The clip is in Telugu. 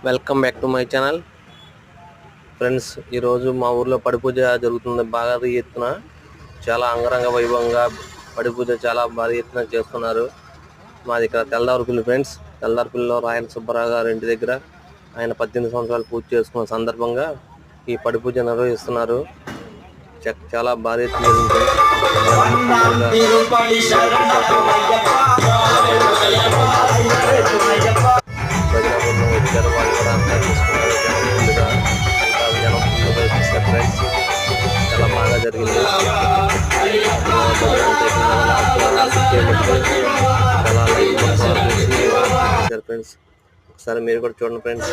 Welcome back to my channel friends. ఈరోజు మా ఊర్లో పడి పూజ జరుగుతుంది. బాగా ఎత్తున చాలా అంగరంగ వైభవంగా పడి పూజ చాలా భారీ ఎత్తున చేస్తున్నారు. మాది ఇక్కడ తెల్లారపల్లి ఫ్రెండ్స్. తెల్లారపల్లిలో రాయల సుబ్బారావు గారి ఇంటి దగ్గర ఆయన 18 సంవత్సరాలు పూజ చేసుకున్న సందర్భంగా ఈ పడి పూజ నిర్వహిస్తున్నారు. చాలా భారీ ఎత్తున చాలా బాగా జరిగింది. చాలా ఫ్రెండ్స్, ఒకసారి మీరు కూడా చూడండి ఫ్రెండ్స్.